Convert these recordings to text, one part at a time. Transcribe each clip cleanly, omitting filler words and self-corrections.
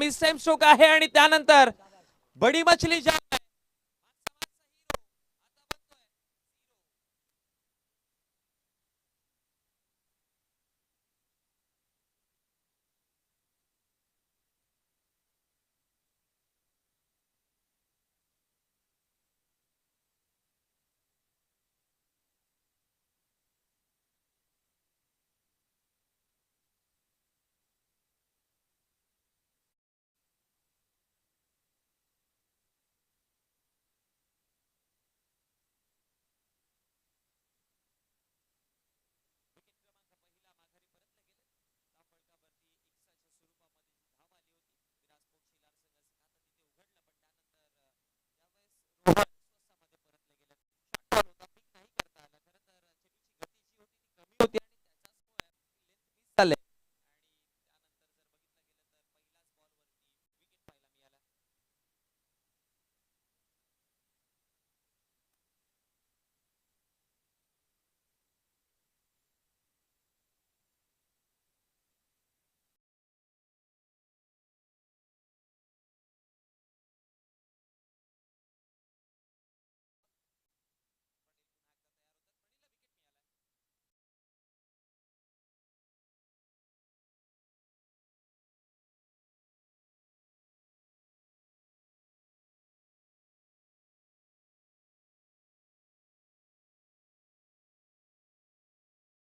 Miss time stroke आहे आणि त्यानंतर बडी मछली जाम आहे.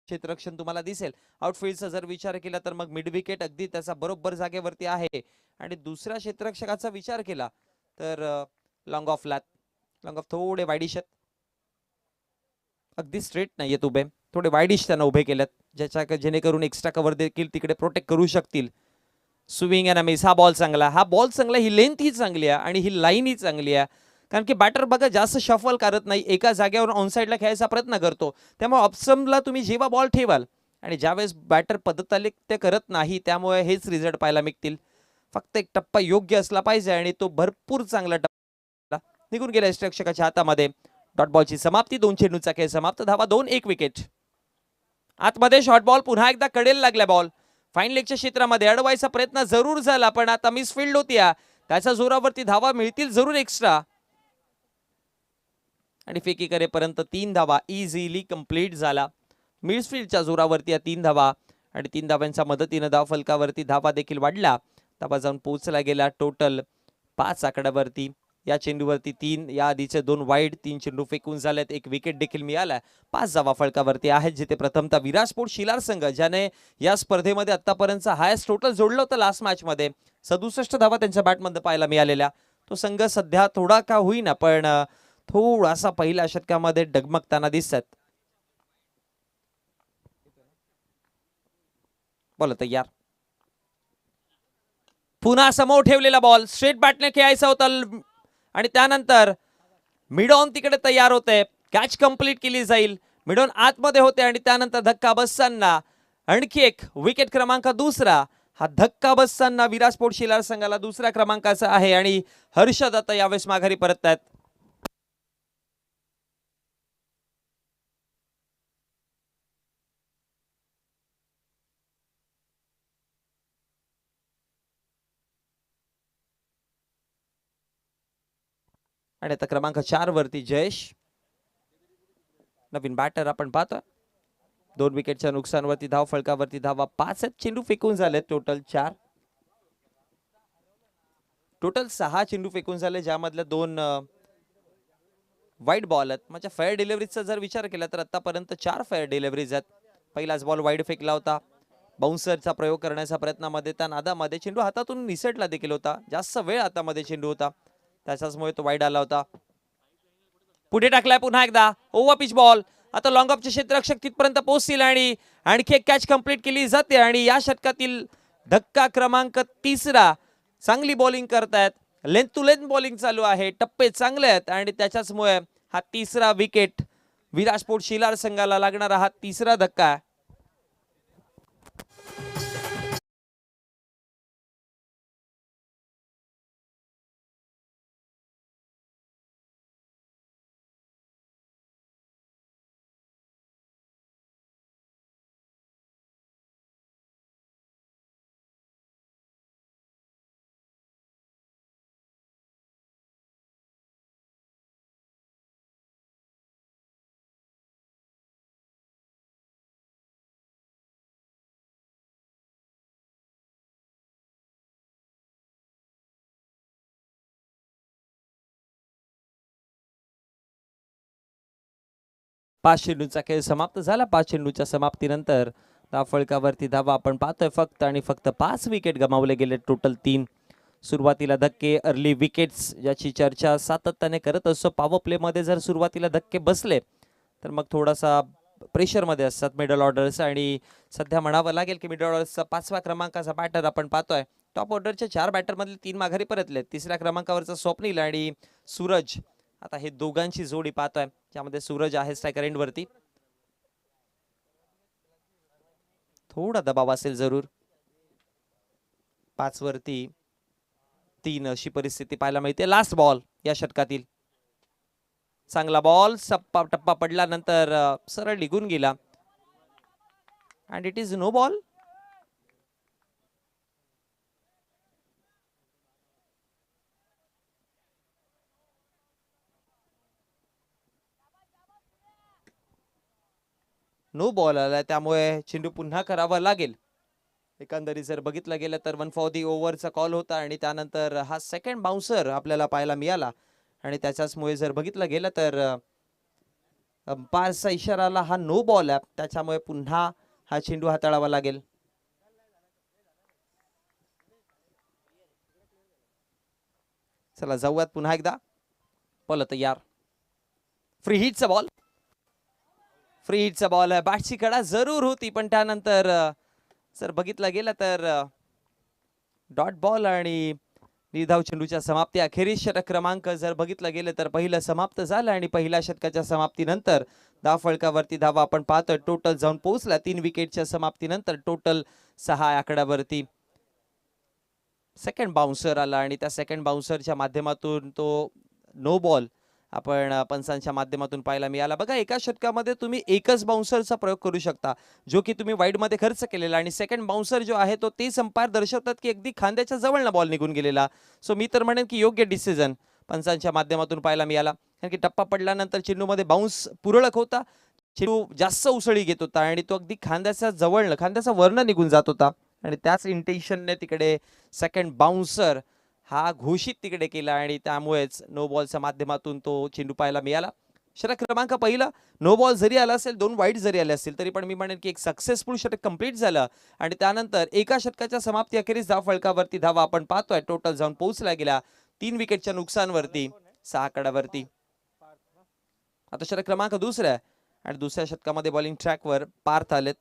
क्षेत्ररक्षण तुम्हाला दिसेल. आउटफील्डचा जर विचार केला तर मग मिड विकेट अगदी त्याचा बरोबर जागेवरती आहे. आणि दुसऱ्या क्षेत्ररक्षकाचा विचार केला तर लॉंग ऑफ लॅथ, लॉंग ऑफ थोडे वाईडिश अगदी स्ट्रेट नाहीयेत उभे, थोडे वाईडिश त्यांना उभे केलेत जेणेकरून एक्स्ट्रा कव्हर देखील तिकडे प्रोटेक्ट करू शकतील. स्विंग अँड मिस, हा बॉल चांगला, हा बॉल चांगला, ही लेंथ ही चांगली आहे आणि ही लाईन ही चांगली आहे. कारण की बॅटर बघा जास्त शफल करत नाही, एका जागेवर ऑन साईडला खेळायचा प्रयत्न करतो. त्यामुळे ऑप्शनला तुम्ही जेव्हा बॉल ठेवाल आणि ज्यावेळेस बॅटर पद्धताले ते करत नाही, त्यामुळे हेच रिझल्ट पाहायला मिळतील. फक्त एक टप्पा योग्य असला पाहिजे आणि तो भरपूर चांगला टप्पा निघून गेला रक्षकाच्या हातामध्ये. डॉट बॉलची समाप्ती, 2 चेंडूचा खेळ समाप्त, धावा 2, 1 विकेट. आतमध्ये शॉर्ट बॉल, पुन्हा एकदा कडेल लागला बॉल. फाईन लेगच्या क्षेत्रामध्ये अडवायचा प्रयत्न जरूर झाला, पण आता मिसफिल्ड होती. त्याच्या जोरावरती धावा मिळतील जरूर एक्स्ट्रा. आणि फेकी करेपर्यंत 3 धावा इझिली कंप्लीट झाला. मिडफील्डच्या जोरावरती 3 धावा आणि 3 धावांच्या मदतीने धाव फलकावरती धावा देखील वाढला. धावा जाऊन पोहोचला गेला टोटल 5 आकड्यावरती. या चेंडूवरती 3, या आधीचे 2 वाईड, 3 चेंडू फेकून झालेत, 1 विकेट देखील मिळाला. 5 धावा फलकावरती आहेत, जिथे प्रथमतः विराट स्पोर्ट्स शिलार संघ ज्याने या स्पर्धेमध्ये आतापर्यंत हायस्ट टोटल जोडलं होतं लास्ट मॅच मध्ये, 67 धावा त्यांच्या बॅटमध्ये पाहायला मिळालेल्या. तो संघ सध्या थोडा का होईना पण थोडासा पहिल्या षटकामध्ये डगमगताना दिसतात. बोला तयार. पुन्हा समोर ठेवलेला बॉल स्ट्रेट बॅटने खेळायचा होता आणि त्यानंतर मिडॉन तिकडे तयार होते. कॅच कंप्लीट केली जाईल. मिडॉन आतमध्ये होते आणि त्यानंतर धक्का बसताना आणखी एक विकेट क्रमांक 2. हा धक्का बसताना विराट स्पोर्ट्स शिलार संघाला 2ऱ्या क्रमांकाचा आहे आणि हर्षद आता यावेळेस माघारी परततात. आणि आता क्रमांक 4 वरती जयेश, नवीन बॅटर आपण पाहतो. 2 विकेटच्या नुकसानवरती धाव फलकावरती धावा 5 आहेत. चेंडू फेकून झाले टोटल 4, टोटल 6 चेंडू फेकून झाले, ज्यामधल्या 2 वाईड बॉल आहेत. म्हणजे फेअर डिलिव्हरीचा जर विचार केला तर आतापर्यंत 4 फेअर डिलिव्हरीज आहेत. पहिलाच बॉल वाईड फेकला होता, बाउन्सरचा प्रयोग करण्याच्या प्रयत्नामध्ये त्या नादामध्ये चेंडू हातातून निसटला देखील होता. जास्त वेळ हातामध्ये चेंडू होता, त्याच्याचमुळे तो वाईड आला होता. पुढे टाकलाय पुन्हा एकदा ओव्हर पिच बॉल. आता लॉंग ऑफचे क्षेत्ररक्षक तिथपर्यंत पोहोचतील आणि आणखी एक कॅच कंप्लीट केली जाते आणि या षटकातील धक्का क्रमांक 3. चांगली बॉलिंग करतायत, लेंथ टू लेंथ बॉलिंग चालू आहे, टप्पे चांगले आहेत आणि त्याच्याचमुळे हा 3रा विकेट विराट स्पोर्ट्स शिलार संघाला लागणारा हा 3रा धक्का. 5 चेंडूंचा खेळ समाप्त झाला. 5 चेंडूच्या समाप्तीनंतर धावफलकावरती धावा आपण पाहतोय फक्त आणि फक्त 5 विकेट गमावले गेले, टोटल 3. सुरुवातीला धक्के, अर्ली विकेट्स ज्याची चर्चा सातत्याने करत असतो. पॉवर प्ले मध्ये जर सुरुवातीला धक्के बसले तर मग थोडासा प्रेशरमध्ये असतात मिडल ऑर्डर्स, आणि सध्या म्हणावं लागेल की मिडल ऑर्डर्सचा 5व्या क्रमांकाचा बॅटर आपण पाहतोय. टॉप ऑर्डरच्या 4 बॅटरमधले 3 माघारी परतले. 3ऱ्या क्रमांकावरचा स्वप्नील आणि सूरज, आता हे दोघांची जोडी पाहतोय, ज्यामध्ये सूरज आहे स्ट्रायकर एंड वरती. थोडा दबाव असेल जरूर. 5 वरती 3 अशी परिस्थिती पाहायला मिळते. लास्ट बॉल या षटकातील. चांगला बॉल, सप्पा टप्पा पडल्यानंतर सरळ निघून गेला, and it is no ball. No ball आला, त्यामुळे चेंडू पुन्हा करावा लागेल. एकंदरीत जर बघितलं गेलं तर 1 फॉर दी ओव्हरचा कॉल होता, आणि त्यानंतर हा सेकंड बाउन्सर आपल्याला पाहायला मिळाला, आणि त्याच्याचमुळे जर बघितलं गेलं तर अंपायरचा इशाराला हा नो बॉल आहे, त्याच्यामुळे पुन्हा हा चेंडू हाताळावा लागेल. चला जाऊयात पुन्हा एकदा. बॉल तयार. फ्री हिटचा बॉल. फ्री हिटचा बॉल आहे. बॅटची कडा जरूर होती, पण त्यानंतर जर बघितलं गेलं तर डॉट बॉल आणि निर्धाव चेंडूच्या समाप्ती. अखेरीस षटक क्रमांक जर बघितलं गेलं तर पहिलं समाप्त झालं, आणि पहिल्या षटकाच्या समाप्तीनंतर धाव फळकावरती धावा आपण पाहतोय टोटल जाऊन पोहोचला. 3 विकेटच्या समाप्तीनंतर टोटल 6 आकड्यावरती. सेकंड बाउन्सर आला, आणि त्या सेकंड बाउन्सरच्या माध्यमातून तो नो बॉल आपण पंचांच्या माध्यमातून पाहायला मिळाला. बघा, एका षटकामध्ये तुम्ही एकच बाउन्सरचा प्रयोग करू शकता, जो की तुम्ही वाईड मध्ये खर्च केलेला, आणि सेकंड बाउन्सर जो आहे तो ते अंपायर दर्शवतात की अगदी खांद्याच्या जवळनं बॉल निघून गेलेला. सो मी तर म्हणेन की योग्य डिसिजन पंचांच्या माध्यमातून पाहायला मिळाला, कारण की टप्पा पडल्यानंतर चेंडूमध्ये बाउन्स पुरळक होता, चेंडू जास्त उसळी घेत होता, आणि तो अगदी खांद्याच्या जवळनं, खांद्याचा वरनं निघून जात होता, आणि त्याच इंटेन्शनने तिकडे सेकंड बाउन्सर हा घोषित तिकडे केला, आणि त्यामुळेच नो बॉलच्या माध्यमातून तो चेंडू पाहायला मिळाला. षटक क्रमांक पहिला नो बॉल जरी आला असेल, 2 वाईट जरी आले असतील, तरी पण मी म्हणेन की एक सक्सेसफुल षटक कंप्लीट झालं, आणि त्यानंतर एका षटकाच्या समाप्ती अखेरीस धाव फळकावरती धावा आपण पाहतोय टोटल जाऊन पोहोचला गेला 3 विकेटच्या नुकसानवरती 6 आकड्यावरती. आता षटक क्रमांक दुसरा आहे, आणि दुसऱ्या षटकामध्ये बॉलिंग ट्रॅकवर पार्थ आलेत.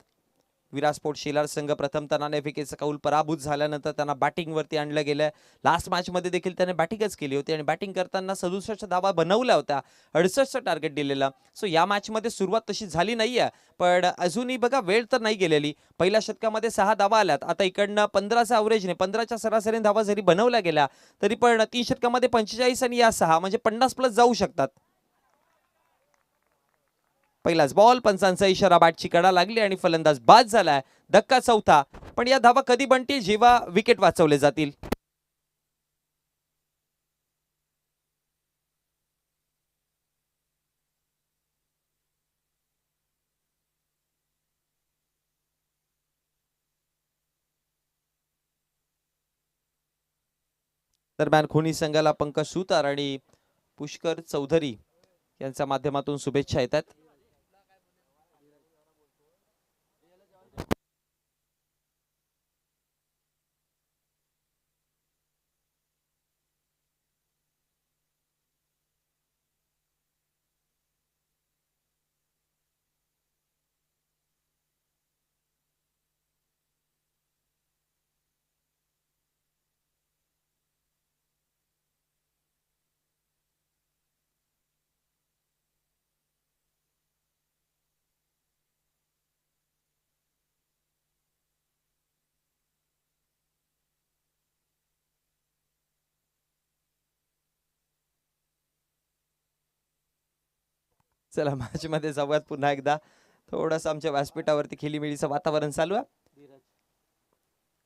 विराट स्पोर्ट्स शेलार संघ प्रथमतः नाणेफेकीचा कौल पराभूत झाल्यानंतर त्यांना बॅटिंगवरती आणलं गेलं. लास्ट मॅच मध्ये देखील त्याने बॅटिंगच केली होती, आणि बॅटिंग करताना 67 धावा बनवल्या होत्या, 68 टार्गेट दिलेला. सो या मॅच मध्ये सुरुवात तशी झाली नाहीये, पण अजूनही बघा वेळ तर नाही गेलेली. पहिल्या षटकामध्ये 6 धावा आल्यात, आता इकडनं 15चा अवरेजने, 15च्या सरासरीने धावा जरी बनवल्या गेल्या तरी पण 3 षटकामध्ये 45 आणि या 6 म्हणजे 50 प्लस जाऊ शकतात. पहिलाच बॉल, पंचांचा इशारा, बॅटची कडा लागली आणि फलंदाज बाद झालाय. धक्का चौथा, पण या धावा कधी बनतील? जेव्हा विकेट वाचवले जातील. दरम्यान खोनी संघाला पंकज सुतार आणि पुष्कर चौधरी यांच्या माध्यमातून शुभेच्छा येतात. चला मॅच मध्ये जाऊयात पुन्हा एकदा. थोडंसं आमच्या व्यासपीठावरती खेळीमेळीचं वातावरण चालू आहे.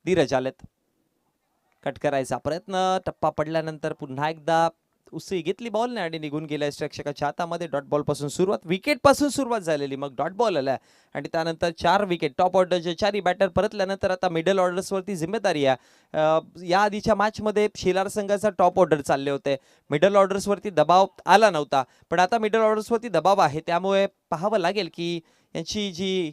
धीरज आलेत. कट करायचा प्रयत्न, टप्पा पडल्यानंतर पुन्हा एकदा उसळी घेतली बॉलने आणि निघून गेला रक्षकाच्या हातामध्ये. डॉट बॉल पासून सुरुवात, विकेट पासून सुरुवात झालेली, मग डॉट बॉल आला आणि त्यानंतर 4 विकेट. टॉप ऑर्डरचे 4 बॅटर परतल्यानंतर आता मिडल ऑर्डर्सवरती जिम्मेदारी आहे. या आधीच्या मॅचमध्ये शेलार संघाचा टॉप ऑर्डर चालले होते, मिडल ऑर्डर्सवरती दबाव आला नव्हता, पण आता मिडल ऑर्डर्सवरती दबाव आहे. त्यामुळे पाहावं लागेल की यांची जी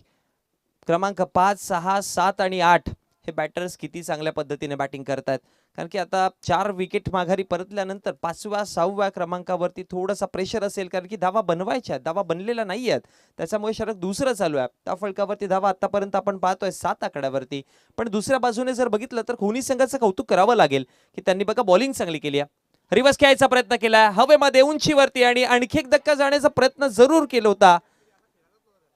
क्रमांक 5, 6, 7 आणि 8 हे बॅटर्स किती चांगल्या पद्धतीने बॅटिंग करतात. कारण की आता 4 विकेट माघारी परतल्यानंतर 5व्या 6व्या क्रमांकावरती थोडासा प्रेशर असेल, कारण की धावा बनवायच्या आहेत, धावा बनलेल्या नाही आहेत, त्याच्यामुळे षटक दुसरं चालू आहे. त्या फलकावरती धावा आतापर्यंत आपण पाहतोय 7 आकड्यावरती. पण दुसऱ्या बाजूने जर बघितलं तर कोहली संघाचं कौतुक करावं लागेल की त्यांनी बघा बॉलिंग चांगली केली आहे, रिव्हर्स खेळायचा प्रयत्न केला हवेमध्ये उंचीवरती आणि आणखी एक धक्का जाण्याचा प्रयत्न जरूर केला होता,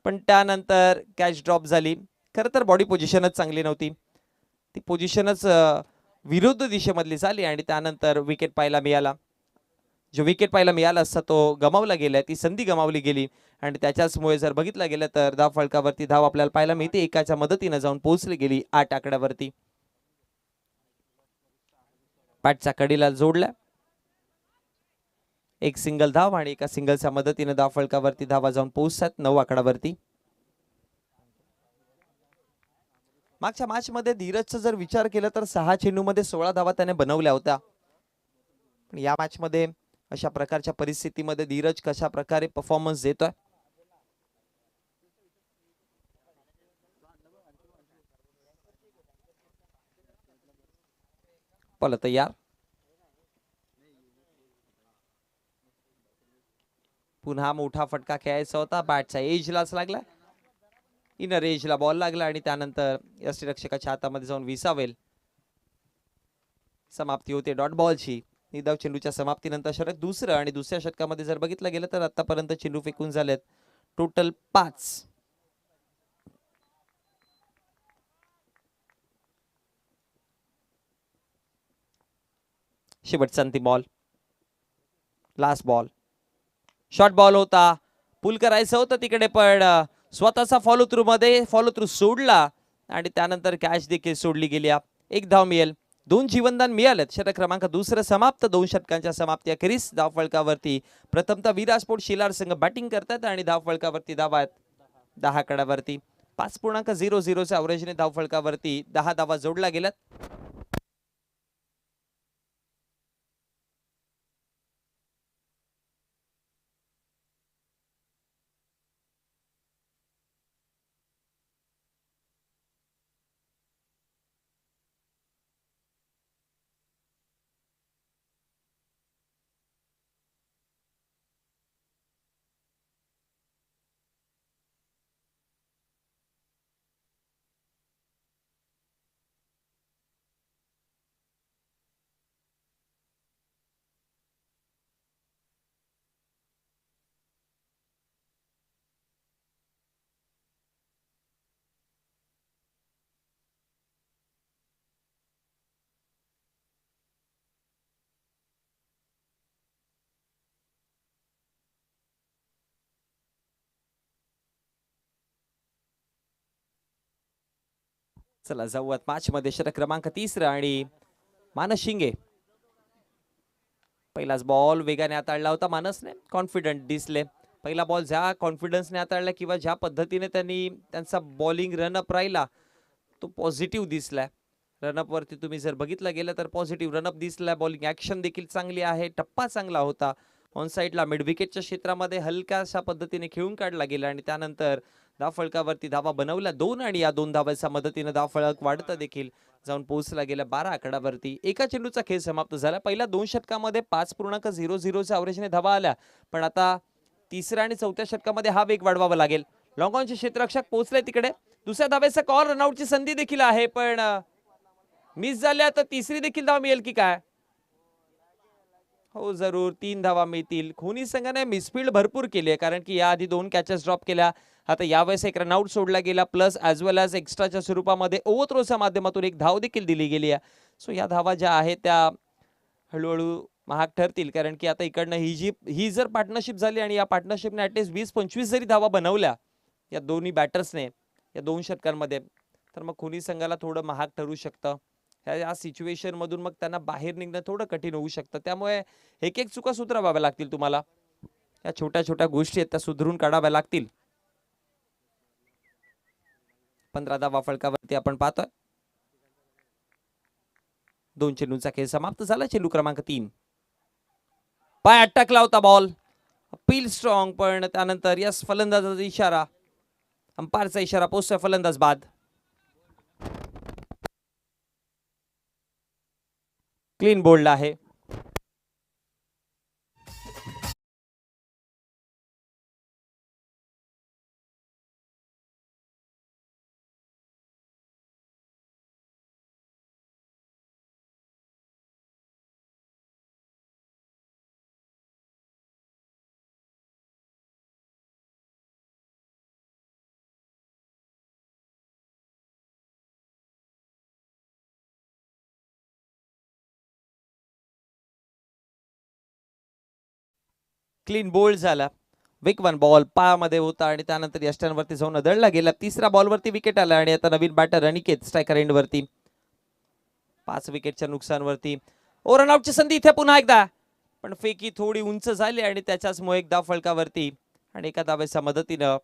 पण त्यानंतर कॅच ड्रॉप झाली. खरं तर बॉडी पोझिशनच चांगली नव्हती, ती पोझिशनच विरुद्ध दिशेमधली झाली आणि त्यानंतर विकेट पाहायला मिळाला. जो विकेट पाहायला मिळाला असता तो गमावला गेला, ती संधी गमावली गेली आणि त्याच्याचमुळे जर बघितलं गेलं तर धाव फलकावरती धाव आपल्याला पाहायला मिळते. एकाच्या मदतीने जाऊन पोहोचली गेली 8 आकड्यावरती. पॅटच्या कडीला जोडल्या, एक सिंगल धाव आणि एका सिंगलच्या मदतीने धाव फलकावरती धावा जाऊन पोहोचतात 9 आकड्यावरती. मागच्या मॅच मध्ये धीरजचा जर विचार केला तर 6 चेंडूमध्ये 16 धावा त्याने बनवल्या होत्या, पण या मॅच मध्ये अशा प्रकारच्या परिस्थितीमध्ये धीरज कशा प्रकारे परफॉर्मन्स देतोय. पल तयार, पुन्हा मोठा फटका खेळायचा होता, बॅटचा एजलाच लागला, इनर एजला बॉल लागला आणि त्यानंतर यष्टीरक्षकाच्या हातामध्ये जाऊन विसावेल. समाप्ती होते डॉट बॉलची. निदाव चेंडूच्या समाप्तीनंतर षटक दुसरं आणि दुसऱ्या षटकामध्ये जर बघितलं गेलं तर आतापर्यंत चेंडू फेकून झालेत टोटल 5. शेवटचा अंतिम ball, last ball, short ball होता, पुल करायचं होतं तिकडे, पण स्वतःचा फॉलो थ्रू मध्ये फॉलो थ्रू सोडला आणि त्यानंतर कॅच देखील सोडली गेली. एक धाव मिळेल, 2 जीवनदान मिळालेत. षटक क्रमांक दुसरं समाप्त. 2 षटकांच्या समाप्ती अखेरीस धाव फलकावरती प्रथमतः विराट स्पोर्ट शेलार संघ बॅटिंग करतात आणि धाव फलकावरती धावा आहेत 10 आकड्यावरती. 5.00च्या अवरेजने धाव फलकावरती 10 धावा जोडल्या गेल्यात. चला जाऊयात मॅच मध्ये. षटक क्रमांक 3 आणि मानस शिंगे. पहिलाच बॉल वेगाने हाताळला होता मानसने, कॉन्फिडंट दिसले. पहिला बॉल ज्या कॉन्फिडन्सने हाताळला किंवा ज्या पद्धतीने त्यांनी त्यांचा बॉलिंग रनअप राहिला तो पॉझिटिव्ह दिसलाय. रनअप वरती तुम्ही जर बघितलं गेलं तर पॉझिटिव्ह रनअप दिसलाय. बॉलिंग ऍक्शन देखील चांगली आहे, टप्पा चांगला होता. ऑन साईडला मिड विकेटच्या क्षेत्रामध्ये हलक्याशा पद्धतीने खेळून काढला गेला आणि त्यानंतर धाव फलकावरती धावा बनवल्या 2 आणि या 2 धावांच्या मदतीने धाव फलक वाढतं देखील जाऊन पोहोचला गेला 12 आकड्यावरती. एका चेंडूचा खेळ समाप्त झाला. पहिल्या 2 षटकामध्ये 5.00च्या अवरेजने धावा आल्या, पण आता तिसऱ्या आणि चौथ्या षटकामध्ये हा वेग वाढवावा लागेल. लॉंग ऑनचे क्षेत्ररक्षक पोहोचले तिकडे. दुसऱ्या धावेचा कॉल, रनआउटची संधी देखील आहे, पण मिस झाल्या तर तिसरी देखील धाव मिळेल की काय? हो जरूर 3 धावा मिळतील. कोहली संघाने मिसफील्ड भरपूर केली आहे, कारण की याआधी 2 कॅचेस ड्रॉप केल्या. आता यावेळेस एक रनआउट सोडला गेला, प्लस ॲज वेल ॲज एक्स्ट्राच्या स्वरूपामध्ये ओव्हरथ्रोच्या माध्यमातून एक धाव देखील दिली गेली आहे. सो या धावा ज्या आहेत त्या हळूहळू महाग ठरतील, कारण की आता इकडनं ही जर पार्टनरशिप झाली आणि या पार्टनरशिपने ॲटलिस्ट 20-25 जरी धावा बनवल्या या दोन्ही बॅटर्सने या 2 षटकांमध्ये, तर मग कोहली संघाला थोडं महाग ठरू शकतं. ह्या सिच्युएशन मधून मग त्यांना बाहेर निघणं थोडं कठीण होऊ शकतं. त्यामुळे एक एक चुका सुधाराव्या लागतील तुम्हाला. या छोट्या छोट्या गोष्टी आहेत त्या सुधारून काढाव्या लागतील. 15 धावा फलकावरती आपण पाहतोय. 2 चेंडूंचा खेळ समाप्त झाला. चेंडू क्रमांक 3. पाय अटकला होता बॉल. अपील स्ट्रॉंग, पण त्यानंतर यस फलंदाजाचा इशारा, अंपायरचा इशारा पोहोचतोय. फलंदाज बाद. क्लीन बोल्ड आहे. क्लीन बोल्ड झाला. विक 1 बॉल पायामध्ये होता आणि त्यानंतर यष्टांवरती जाऊन अदळला गेला. तिसऱ्या बॉलवरती विकेट आला आणि आता नवीन बॅटर अनिकेत स्ट्रायकर एंड वरती. 5 विकेटच्या नुकसानवरती. ओ रनआउटची संधी इथे पुन्हा एकदा, पण फेकी थोडी उंच झाली आणि त्याच्याच मुळे एक धाव फलकावरती आणि एका धावेच्या मदतीनं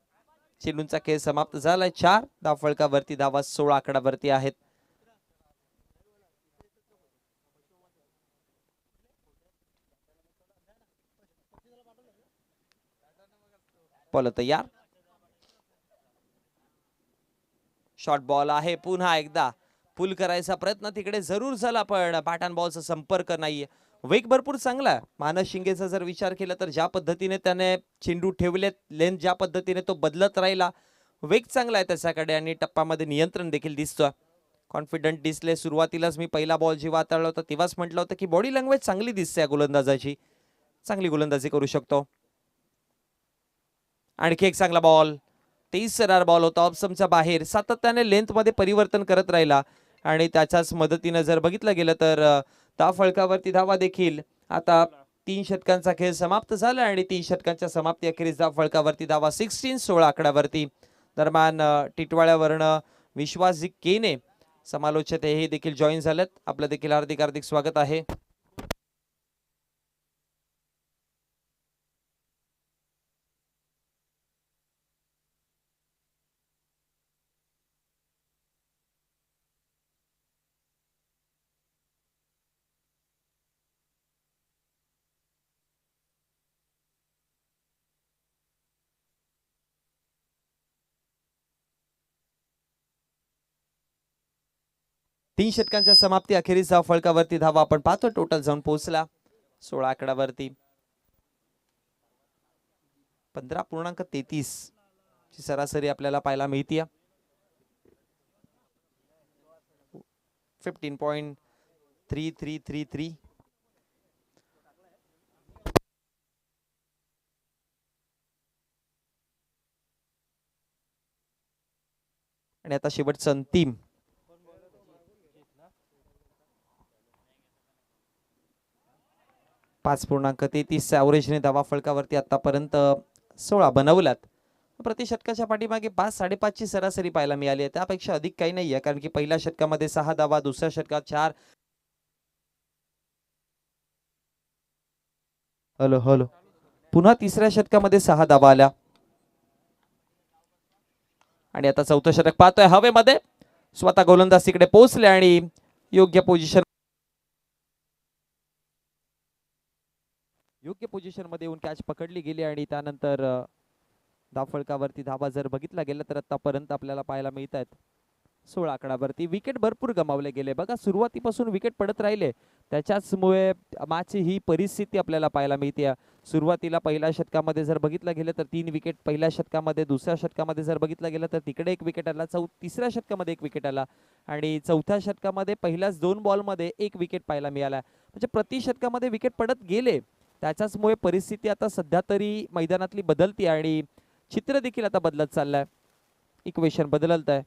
चेंडूंचा खेळ समाप्त झालाय. 4 धाव फलकावरती. धावा 16 आकड्यावरती आहेत. बॉल तयार. शॉर्ट बॉल आहे. पुन्हा एकदा पुल करायचा प्रयत्न तिकडे जरूर झाला, पण बॅट अँड बॉलचा संपर्क नाहीये. वेग भरपूर चांगला. मानस शिंगेचा जर विचार केला तर ज्या पद्धतीने त्याने चेंडू ठेवलेत, लेंथ ज्या पद्धतीने तो बदलत राहिला, वेग चांगला आहे त्याच्याकडे आणि टप्प्यामध्ये नियंत्रण देखील दिसतं. कॉन्फिडंट दिसले. सुरुवातीलाच मी पहिला बॉल जेव्हा हाताळला होता तेव्हाच म्हटलं होतं की बॉडी लँग्वेज चांगली दिसते या गोलंदाजाची, चांगली गोलंदाजी करू शकतो. आणखी एक चांगला बॉल. 23 रन बॉल होता ऑप्शनच्या बाहेर. सातत्याने लेंथ मध्ये परिवर्तन करत राहिला आणि त्याच्याच मदतीने जर बघितलं गेलं तर धाव फलकावरती धावा देखील. आता 3 षटकांचा खेळ समाप्त झाला आणि 3 षटकांच्या समाप्ती अखेरीस धाव फलकावरती धावा 16 आकड्यावरती. दरम्यान टिटवाळ्यावरनं विश्वासजी केने समालोचक हे देखील जॉईन झालेत. आपलं देखील हार्दिक हार्दिक स्वागत आहे. तीन षटकांच्या समाप्ती अखेरीस धाव फलकावरती धावा आपण पाहतो. टोटल जाऊन पोहोचला 16 आकड्यावरती. 15.33 ची सरासरी आपल्याला पाहायला मिळते. 15.3333. आणि आता शेवटचं अंतिम 5.33 ॲव्हरेजने धावा फलकावरती आतापर्यंत 16 बनवल्यात. प्रति षटकाच्या पाठीमागे 5-5.5 ची सरासरी पाहायला मिळाली आहे. त्यापेक्षा अधिक काही नाहीये, कारण की पहिल्या षटकामध्ये 6 धावा, दुसऱ्या षटकात 4. Hello hello. पुन्हा तिसऱ्या षटकामध्ये 6 धावा आल्या आणि आता चौथं षटक पाहतोय हवेमध्ये. स्वतः गोलंदाज तिकडे पोहोचले आणि योग्य पोझिशन मध्ये येऊन कॅच पकडली गेली आणि त्यानंतर धाव फलकावरती धावा जर बघितला गेला तर आतापर्यंत आपल्याला पाहायला मिळत आहेत 16 आकड्यावरती. विकेट भरपूर गमावले गेले बघा. सुरुवातीपासून विकेट पडत राहिले, त्याच्याचमुळे मॅचची ही परिस्थिती आपल्याला पाहायला मिळते. सुरुवातीला पहिल्या षटकामध्ये जर बघितलं गेलं तर 3 विकेट पहिल्या षटकामध्ये, दुसऱ्या षटकामध्ये जर बघितलं गेलं तर तिकडे 1 विकेट आला, तिसऱ्या षटकामध्ये 1 विकेट आला आणि चौथ्या षटकामध्ये पहिल्याच 2 बॉलमध्ये 1 विकेट पाहायला मिळाला. म्हणजे प्रति षटकामध्ये विकेट पडत गेले, त्याच्याचमुळे परिस्थिती आता सध्या तरी मैदानातली बदलती आणि चित्र देखील आता बदलत चाललंय. इक्वेशन बदलत आहे.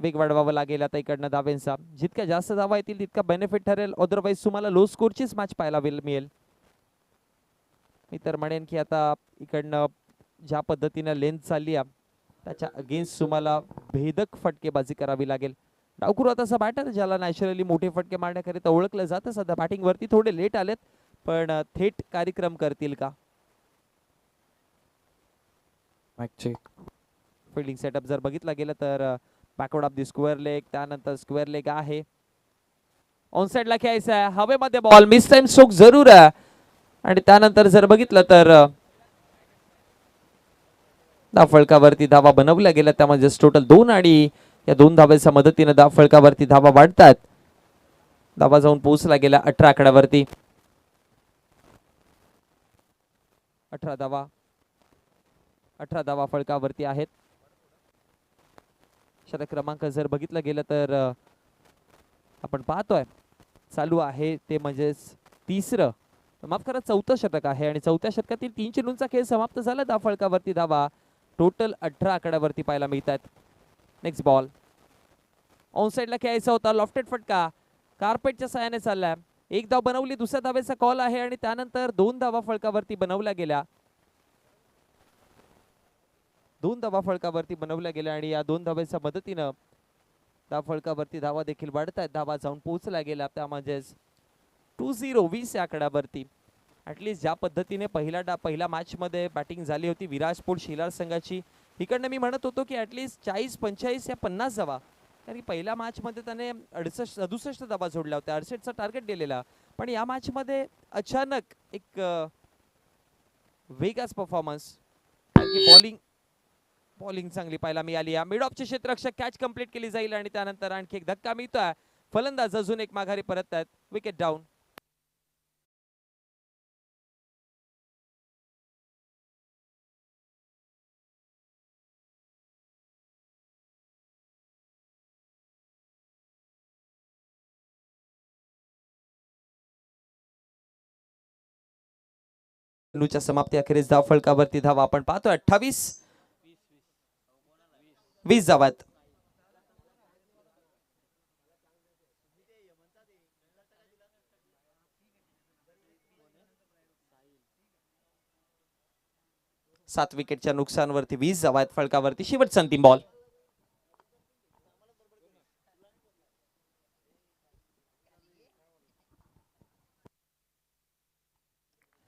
वेग वाढवावा लागेल आता इकडनं धावेंचा. जितक्या जास्त धावा येतील तितका बेनिफिट ठरेल, अदरवाईज तुम्हाला लो स्कोरचीच मॅच पाहायला मिळेल. मी तर म्हणेन की आता इकडनं ज्या पद्धतीने लेंथ चालली आहे त्याच्या अगेन्स्ट तुम्हाला भेदक फटकेबाजी करावी लागेल. डावखुरा तसा बॅटर ज्याला नॅचरली मोठे फटके मारण्याकरिता ओळखलं जातं. सध्या बॅटिंग वरती थोडे लेट आलेत, पण थेट कार्यक्रम करतील का? फिल्डिंग सेटअप जर बघितला गेलं तर backward of the square leg, त्यानंतर स्क्वेअर लेग आहे. ऑन साइडला खेळायचा आहे, हवेमध्ये बॉल, मिस टाइम स्ट्रोक जरूर आहे. आणि त्यानंतर जर बघितलं तर फळकावरती धावा बनवल्या गेल्या, त्यामध्ये टोटल 2 आणि या 2 धाब्याच्या मदतीने फळकावरती धावा वाढतात. धावा जाऊन पोहोचला गेला 18 आकड्यावरती. 18 धावा फळकावरती आहेत. षटक क्रमांक जर बघितलं गेलं तर आपण पाहतोय चालू आहे ते म्हणजेच तिसरं, माफ करा, 4थं षटक आहे आणि 4थ्या षटकातील 3 चेंडूंचा खेळ समाप्त झाला. फळकावरती धावा टोटल 18 आकड्यावरती पाहायला मिळतात. नेक्स्ट बॉल ऑन साइडला खेळायचा होता, लॉफ्टेड फटका कार्पेटच्या साहाय्याने चाललाय. 1 धाव बनवली, दुसऱ्या धावेचा कॉल आहे आणि त्यानंतर 2 धावा फळकावरती बनवल्या गेल्या. 2 धावा फळकावरती बनवल्या गेल्या आणि या 2 धावेच्या मदतीनं फळकावरती धावा देखील वाढतात. धावा जाऊन पोहोचल्या गेल्या, त्यामध्येच 2-0 20 या आकड्यावरती. ॲटलिस्ट ज्या पद्धतीने पहिल्या मॅच मध्ये बॅटिंग झाली होती विराजपूर शिलार संघाची, इकडनं मी म्हणत होतो की ॲटलिस्ट 40-45 या 50 धावा, कारण पहिल्या मॅच मध्ये त्याने 68-67 धावा जोडल्या होत्या, 68चा टार्गेट दिलेला. पण या मॅच मध्ये अचानक एक वेगळाच परफॉर्मन्स, बॉलिंग चांगली पाहायला मिळाली. या मिड ऑफचे क्षेत्ररक्षक कॅच कंप्लीट केली जाईल आणि त्यानंतर आणखी एक धक्का मिळतोय. फलंदाज अजून एक माघारी परत आहेत. Wicket down. च्या समाप्ती अखेरीस धाव फळकावरती धावा आपण पाहतोय 28-20 धावात. सात विकेटच्या नुकसानवरती 20 धावा आहेत फळकावरती. शेवटचा अंतिम बॉल.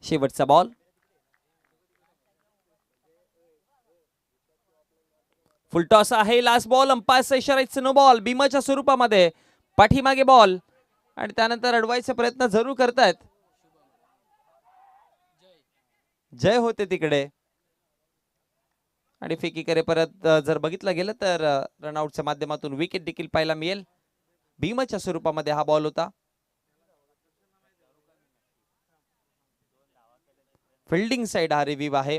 शेवटचा बॉल. फुलटॉस आहे, लास्ट बॉल, अंपायरचा इशारा, नो बॉल. भीमाच्या स्वरूपामध्ये पाठीमागे बॉल आणि त्यानंतर अडवायचा प्रयत्न जरूर करतायत. जय होते तिकडे आणि फेकीकडे परत जर बघितलं गेलं तर रनआउटच्या माध्यमातून विकेट देखील पाहायला मिळेल. भीमाच्या स्वरूपामध्ये हा बॉल होता. फिल्डिंग साइड हा रिव्ह्यू आहे.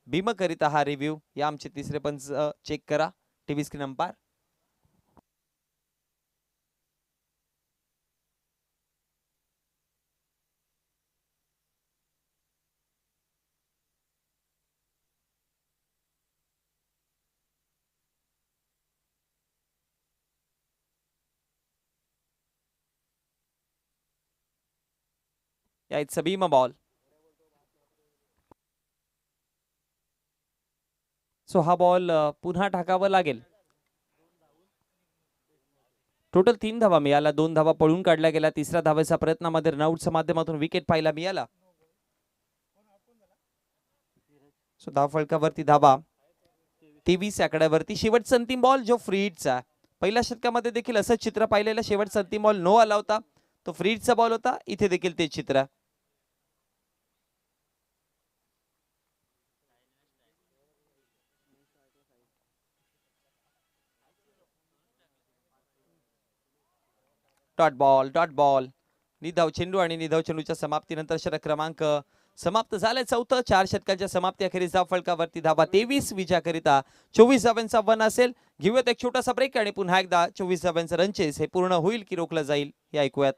भीमकरिता हा रिव्ह्यू. या आमचे तिसरे पंच चेक करा टीव्ही स्क्रीन अंपायर. यायचं भीम बॉल. सो हा बॉल पुन्हा टाकावा लागेल. टोटल 3 धावा मिळाला, 2 धावा पळून काढल्या गेल्या. तिसऱ्या धावेच्या प्रयत्नामध्ये रनआउटच्या माध्यमातून विकेट पाहायला मिळाला. सो धाव फळकावरती धावा 23 आकड्यावरती. शेवटचा अंतिम बॉल जो फ्रीडचा, पहिल्या षटकामध्ये देखील असं चित्र पाहिलेलं. शेवटचा अंतिम बॉल नो आला होता, तो फ्रीडचा बॉल होता. इथे देखील ते चित्र. डॉट बॉल निधाव चेंडू आणि निधाव चेंडूच्या समाप्तीनंतर षटक क्रमांक समाप्त झाले. 4थं 4 षटकांच्या समाप्ती अखेरीस धाव फळकावरती धावा 23 विजयाकरिता 24 धावांचा आव्हान असेल. घेऊयात एक छोटासा ब्रेक आणि पुन्हा एकदा 24 धावांचं रनचेस हे पूर्ण होईल की रोखलं जाईल हे ऐकूयात.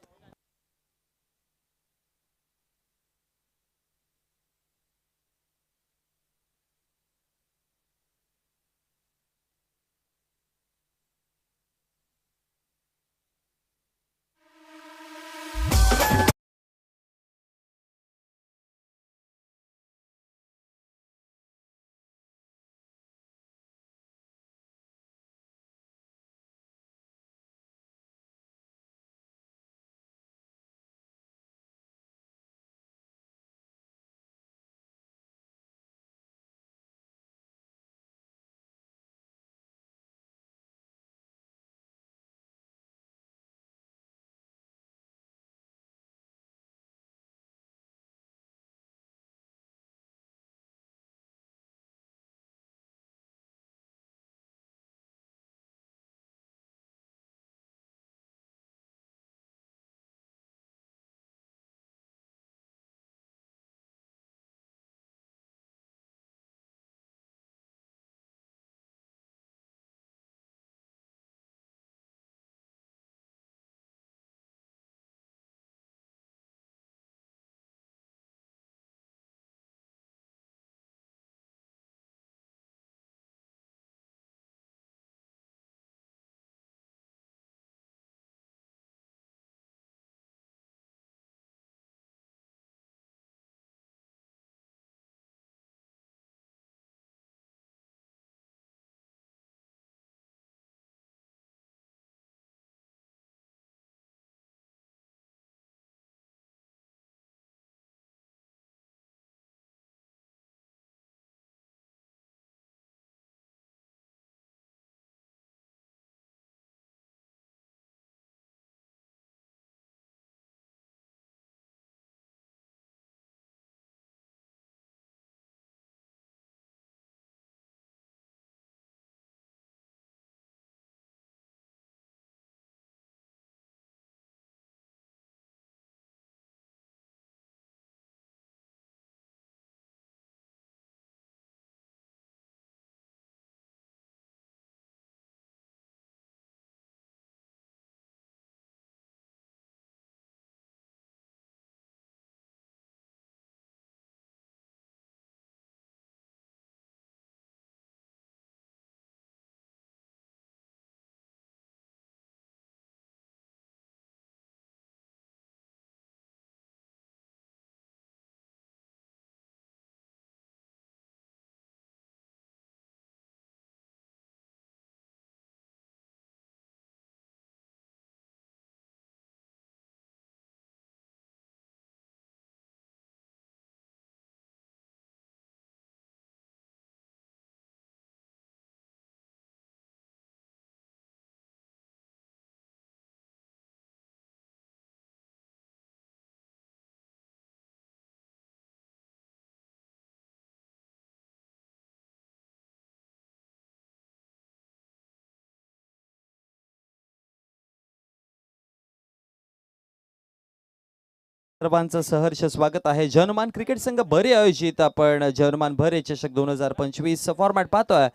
सर्वांचं सहर्ष स्वागत आहे. जनमान क्रिकेट संघ बरे आयोजित आपण जनमान भरे चषक 2025 फॉर्मॅट पाहतोय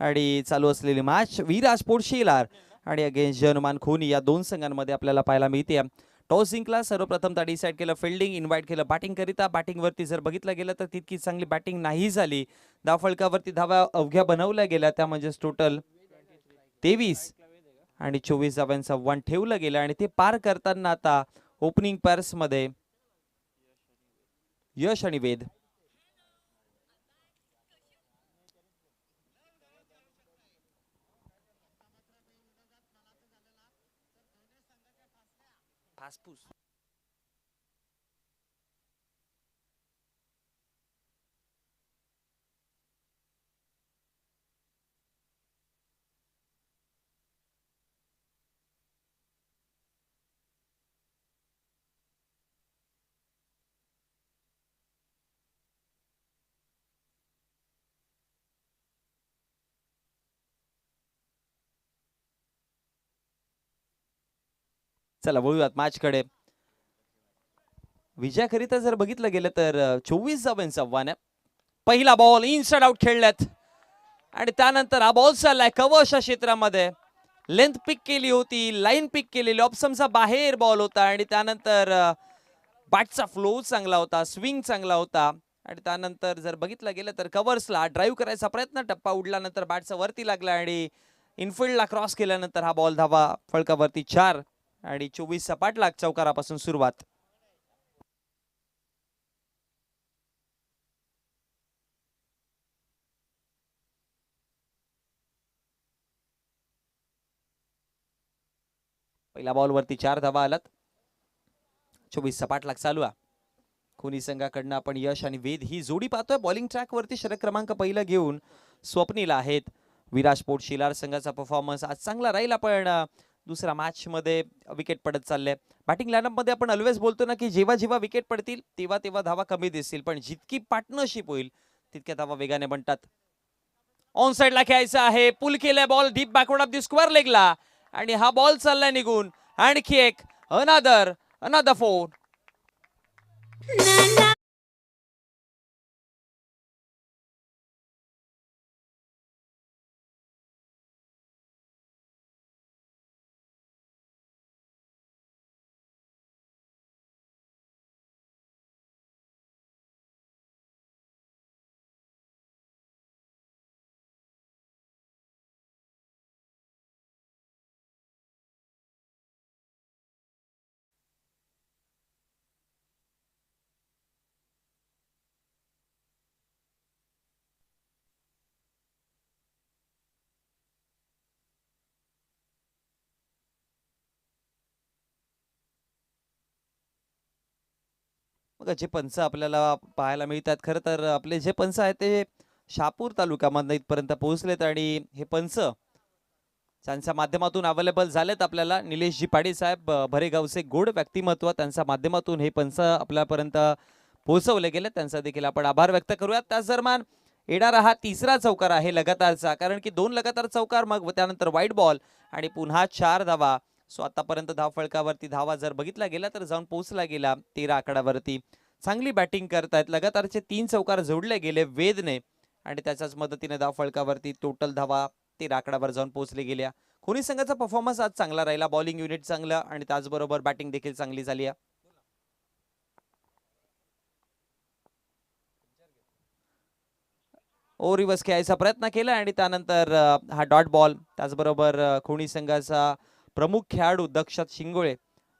आणि चालू असलेली मॅच विराज स्पोर्ट्स आणि अगेन्स्ट जनमान खोनी या दोन संघांमध्ये आपल्याला पाहायला मिळते. टॉस जिंकला, सर्वप्रथम डिसाईड केलं फिल्डिंग, इन्व्हाइट केलं बॅटिंग करिता. बॅटिंगवरती जर बघितलं गेलं तर तितकी चांगली बॅटिंग नाही झाली. धावफलकावरती धावा अवघ्या बनवल्या गेल्या, त्या म्हणजेच टोटल 23 आणि 24 धावांचा वन ठेवलं गेलं आणि ते पार करताना आता ओपनिंग पेअर्स मध्ये यश आणि वेद. चला वळूयात मॅचकडे. विजयाकरिता जर बघितलं गेलं तर 24 धावांचा वन आहे. पहिला बॉल इनसाइड आउट खेळल्यात आणि त्यानंतर हा बॉल चाललाय कवच क्षेत्रामध्ये. लेंथ पिक केली होती, लाईन पिक केलेली, ऑप्शनचा बाहेर बॉल होता आणि त्यानंतर बॅटचा फ्लो चांगला होता, स्विंग चांगला होता आणि त्यानंतर जर बघितलं गेलं तर कव्हर्सला ड्राईव्ह करायचा प्रयत्न, टप्पा उडल्यानंतर बॅटचा वरती लागला आणि इनफिल्डला क्रॉस केल्यानंतर हा बॉल धावा फळकावरती 4 आणि 24 पाठलाग चौकारापासून सुरुवात. पहिल्या बॉलवरती 4 धावा आलात. 24 पाठलाग चालू आहे. खोनी संघाकडनं आपण यश आणि वेद ही जोडी पाहतोय. बॉलिंग ट्रॅक वरती षटक क्रमांक पहिला घेऊन स्वप्नील आहेत. विराज स्पोर्ट्स शिलार संघाचा परफॉर्मन्स आज चांगला राहील. आपण दुसऱ्या मॅच मध्ये विकेट पडत चालले. बॅटिंग लाईनअप मध्ये आपण ऑलवेज बोलतो ना की जेव्हा जेव्हा विकेट पडतील तेव्हा तेव्हा धावा कमी दिसतील, पण जितकी पार्टनरशिप होईल तितक्या धावा वेगाने बनतात. ऑन साइडला खेळायचा आहे, पुल केलाय ball deep backward of the square लेगला आणि हा बॉल चाललाय निघून. आणखी एक अनदर फोर. बघा जे पंच आपल्याला पाहायला मिळतात, खरं तर आपले जे पंच आहेत ते शहापूर तालुक्यामधनं इथपर्यंत पोहोचलेत आणि हे पंच त्यांच्या माध्यमातून अवेलेबल झालेत आपल्याला. निलेशजी पाडी साहेब भरेगावचे गोड व्यक्तिमत्व, त्यांच्या माध्यमातून हे पंच आपल्यापर्यंत पोहोचवले गेले, त्यांचा देखील आपण आभार व्यक्त करूयात. त्याच दरम्यान येणारा हा तिसरा चौकार आहे लगातारचा, कारण की 2 लगातार चौकार, मग त्यानंतर वाईट बॉल आणि पुन्हा 4 धावा. सो आतापर्यंत धाव फळकावरती धावा जर बघितला गेला तर जाऊन पोहोचला गेला 13 आकड्यावरती. चांगली बॅटिंग करतायत. लगातारचे 3 चौकार जोडले गेले वेदने आणि त्याच्याच मदतीने धाव फळकावरती टोटल धावा 13 आकड्यावर जाऊन पोहोचले गेल्या. खोनी संघाचा परफॉर्मन्स आज चांगला राहिला. बॉलिंग युनिट चांगलं आणि त्याचबरोबर बॅटिंग देखील चांगली झाली आहे. ओ रिवर्स खेळायचा प्रयत्न केला आणि त्यानंतर हा डॉट बॉल. त्याचबरोबर खोनी संघाचा प्रमुख खेळाडू दक्षत शिंगोळे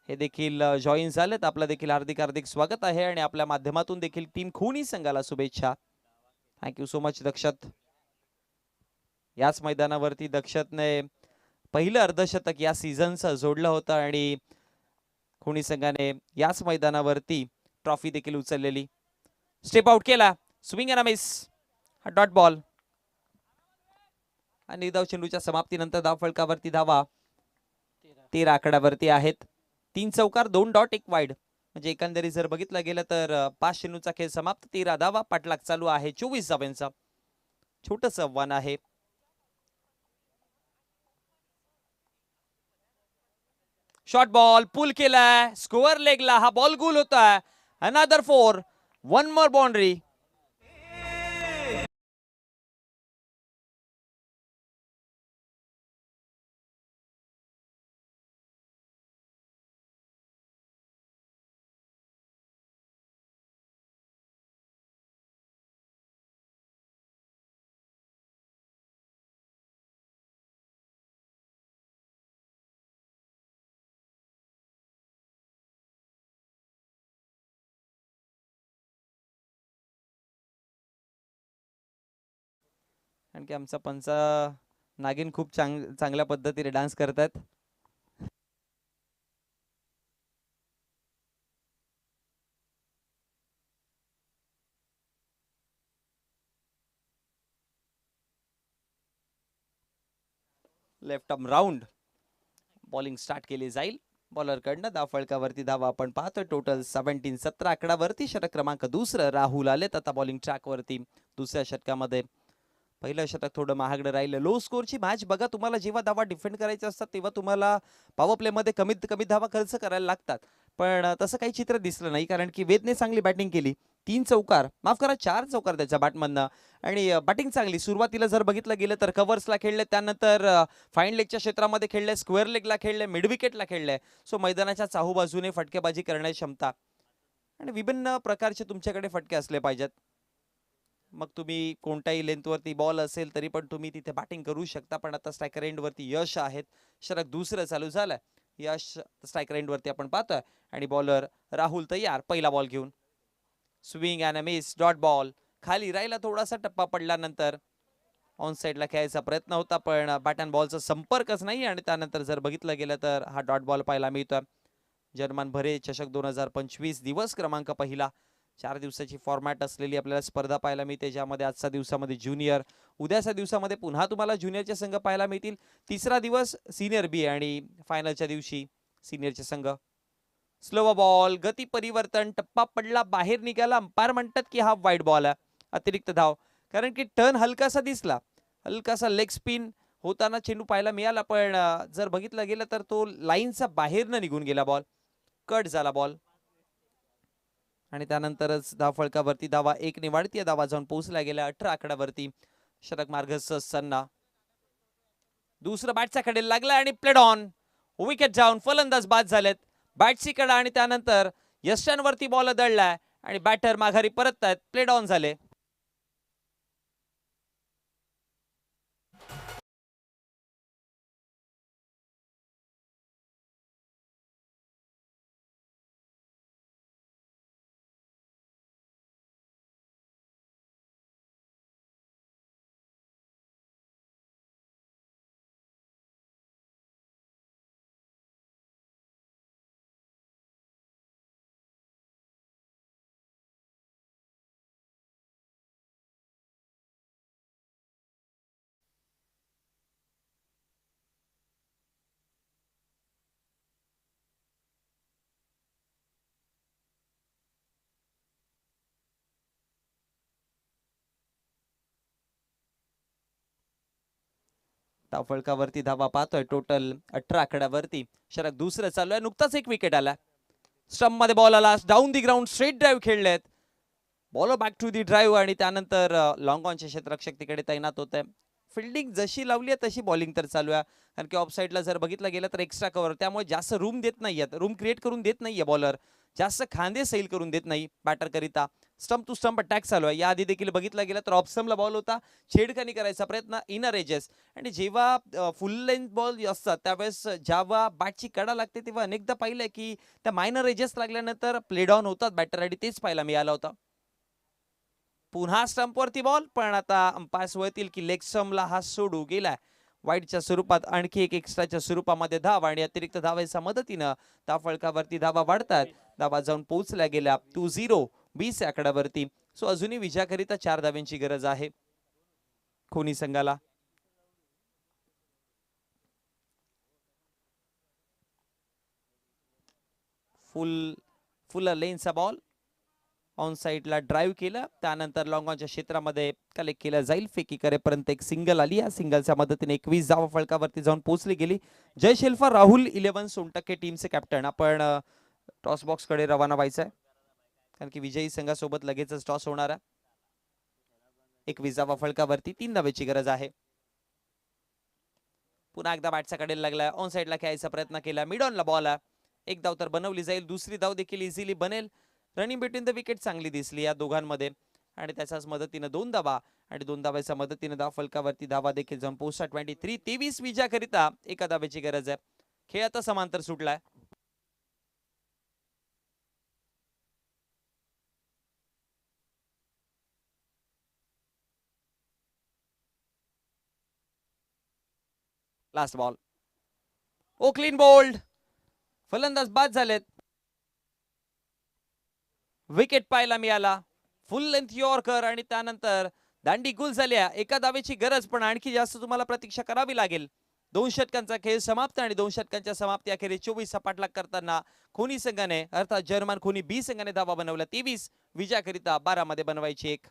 हे देखील जॉईन झालेत. आपलं देखील हार्दिक हार्दिक स्वागत आहे आणि आपल्या माध्यमातून देखील टीम खोनी संघाला शुभेच्छा. Thank you so much Dakshat. याच मैदानावरती दक्षतने पहिलं अर्धशतक या सीझनचं जोडलं होतं आणि खोनी संघाने याच मैदानावरती ट्रॉफी देखील उचललेली. स्टेप आउट केला, स्विंग अँड मिस, हा डॉट बॉल आणि धाव चेंडूच्या समाप्तीनंतर धाव फळकावरती धावा 13 आकड्यावरती आहेत. 3 चौकार 2 डॉट 1 वाईड, म्हणजे एकंदरीत जर बघितलं गेलं तर 5 चेंडूचा खेळ समाप्त. 13 धावा, पाठलाग चालू आहे 24 धावांचा. छोटस आव्हान आहे. शॉर्ट बॉल पुल केलाय स्कोअर लेगला, हा बॉल गुल होता Another 4. One more boundary. आणखी आमचा पंचा नागिन खूप चांगल्या पद्धतीने डान्स करतात. Left arm round bowling start केली जाईल बॉलरकडनं. धाव फळकावरती धावा आपण पाहतोय टोटल 17. 17 आकडावरती षटक क्रमांक दुसरं राहुल आलेत आता बॉलिंग ट्रॅकवरती. दुसऱ्या षटकामध्ये पहिलं षटक थोडं महागडं राहिलं. लो स्कोरची मॅच बघा, तुम्हाला जेव्हा धावा डिफेंड करायचे असतात तेव्हा तुम्हाला पॉवर प्लेमध्ये कमीत कमी धावा खर्च करायला लागतात. पण तसं काही चित्र दिसलं नाही, कारण की वेदने चांगली बॅटिंग केली. 3 चौकार, माफ करा 4 चौकार त्याच्या बॅटमधनं. आणि बॅटिंग चांगली. सुरुवातीला जर बघितलं गेलं तर कव्हर्सला खेळले, त्यानंतर फाईन लेगच्या क्षेत्रामध्ये खेळले, स्क्वेअर लेगला खेळले, मिड विकेटला खेळले. सो मैदानाच्या चाहूबाजूने फटकेबाजी करण्याची क्षमता आणि विभिन्न प्रकारचे तुमच्याकडे फटके असले पाहिजेत. मग तुम्ही कोणत्याही लेंथवरती बॉल असेल तरी पण तुम्ही तिथे बॅटिंग करू शकता. पण आता स्ट्रायकर एंडवरती यश आहेत. षटक दुसरं चालू झालंय. यश स्ट्रायकर एंडवरती आपण पाहतोय आणि बॉलर राहुल तयार पहिला बॉल घेऊन. Swing and miss, dot ball. खाली राहिला, थोडासा टप्पा पडल्यानंतर ऑन साईडला खेळायचा प्रयत्न होता, पण बॅट अँड बॉलचा संपर्कच नाही. आणि त्यानंतर जर बघितलं गेलं तर हा डॉट बॉल पाहायला मिळतोय. जर्मन भरे चषक 2025 दिवस क्रमांक पहिला. 4 दिवसाची फॉर्मॅट असलेली आपल्याला स्पर्धा पाहायला मिळते, ज्यामध्ये आजच्या दिवसामध्ये ज्युनियर, उद्याच्या दिवसामध्ये पुन्हा तुम्हाला ज्युनियरचे संघ पाहायला मिळतील. तिसरा दिवस सिनियर बी आणि फायनलच्या दिवशी सिनियरचे संघ. स्लो बॉल, गती परिवर्तन, टप्पा पडला, बाहेर निघाला. अंपायर म्हणतात की हा वाईड बॉल आहे, अतिरिक्त धाव. कारण की टर्न हलकासा दिसला, हलकासा लेग स्पिन होताना चेंडू पाहायला मिळाला, पण जर बघितलं गेलं तर तो लाईनचा बाहेरनं निघून गेला. बॉल कट झाला बॉल. आणि त्यानंतरच धाव फळकावरती धावा 1 ने वाढती धावा जाऊन पोहोचल्या गेल्या 18 आकड्यावरती. षटक मार्गस्थ असताना दुसरं बॅटचा कडेला लागला आणि प्लेड ऑन. विकेट जाऊन फलंदाज बाद झालेत. बॅटची कडा आणि त्यानंतर यष्टांवरती बॉल दळलाय आणि बॅटर माघारी परततायत. प्लेड ऑन झाले. धाव फळकावरती धावा पाहतोय टोटल 18 आकड्यावरती. षटक दुसरं चालू आहे. नुकताच एक विकेट आला. स्टंप मध्ये बॉल आला, down the ground straight drive खेळलेत. Bowler back to the drive आणि त्यानंतर लॉंग ऑनचे क्षेत्ररक्षक तिकडे तैनात होत आहे. फिल्डिंग जशी लावली आहे तशी बॉलिंग तर चालू आहे. कारण की ऑफ साईडला जर बघितलं गेलं तर एक्स्ट्रा कव्हर, त्यामुळे जास्त रूम देत नाहीयेत, रूम क्रिएट करून देत नाहीये बॉलर. जास्त खांदे सैल करून देत नाही बॅटर करिता. स्टंप टू स्टंप अटॅक चालू आहे. याआधी देखील बघितलं गेलं तर ऑफ स्टंपला बॉल होता, छेडखानी करायचा प्रयत्न इनर एजेस. आणि जेव्हा फुल लेंथ बॉल असतात त्यावेळेस जेव्हा बॅटची कडा लागते तेव्हा अनेकदा पाहिलंय की त्या मायनर एजेस लागल्यानंतर प्लेड ऑन होतात बॅटर, आणि तेच पाहायला मिळालं होतं. पुन्हा स्टंपवरती बॉल, पण आता अंपायर्स वळतील की लेग स्टंपला हा सोडू गेलाय. वाईडच्या स्वरूपात आणखी एक एक्स्ट्राच्या स्वरूपामध्ये धाव आणि अतिरिक्त धावायच्या मदतीनं धाव फळकावरती धावा वाढतात. धावा जाऊन पोहोचल्या गेल्या 2-0 20 आकड्यावरती. सो अजूनही विजयाकरिता 4 धाव्यांची गरज आहे खोनी संघाला. फुल लेनचा बॉल ऑन साईडला ड्राईव्ह केलं, त्यानंतर लॉंग ऑनच्या क्षेत्रामध्ये कलेक्ट केलं जाईल. फेकी करेपर्यंत एक सिंगल आली. या सिंगलच्या मदतीने 21 धावा फळकावरती जाऊन पोहोचली गेली. जय शेल्फा, राहुल 11 सोनटक्के टीमचे कॅप्टन. आपण टॉस बॉक्स कडे रवाना व्हायचंय. कारण की विजयी संघासोबत लगेचच टॉस होणारा. 21वा फलकावरती 3 धावेची गरज आहे. पुन्हा एकदा बॅटचा कडेला लागला. ऑन साइडला खेळायचा प्रयत्न केला. मिड ऑनला बॉल आहे. एक धाव तर बनवली जाईल. दुसरी धाव देखील इझिली बनेल. रनिंग बिटवीन द विकेट चांगली दिसली या दोघांमध्ये आणि त्याच्याच मदतीने 2 धावा आणि 2 धावांच्या मदतीने धाव फलकावरती धावा देखील जाऊन पोहोचतात. 23 विजयाकरिता 1 धावेची गरज आहे. खेळ आता समांतर सुटलाय. Last ball. Oh clean bowled. फलंदाज बाद झालेत. विकेट पाहायला मिळाला. फुल लेंथ यॉर्कर आणि त्यानंतर दांडी गुल झाल्या. 1 धावेची गरज पण आणखी जास्त तुम्हाला प्रतीक्षा करावी लागेल. 2 षटकांचा खेळ समाप्त आणि 2 षटकांच्या समाप्ती अखेरीस 24 पाठलाग करताना खोनी संघाने अर्थात जर्मन खोनी बी संघाने धावा बनवल्या. 23 विजयाकरिता 12 मध्ये बनवायची 1.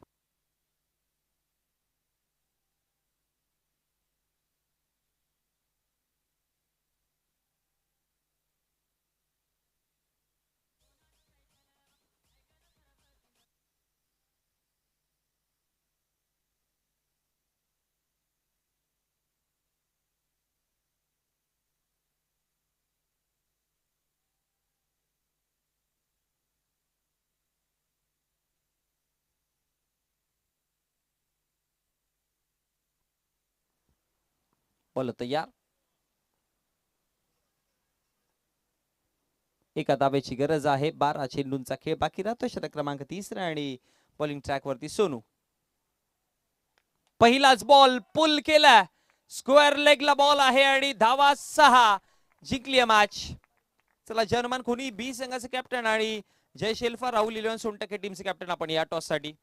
बॉल तयार. 1 धावेची गरज आहे. 12 चेंडूंचा खेळ बाकी राहतो. षटक क्रमांक 3 आणि बॉलिंग ट्रॅक वरती सोनू. पहिलाच बॉल पुल केला. स्क्वेअर लेगला बॉल आहे आणि धावा 6. जिंकली मॅच. चला जर्मन खोनी बी संघाचे कॅप्टन आणि जय शेल्फा राहुल 11 सोनटके टीमचे कॅप्टन आपण या टॉस साठी.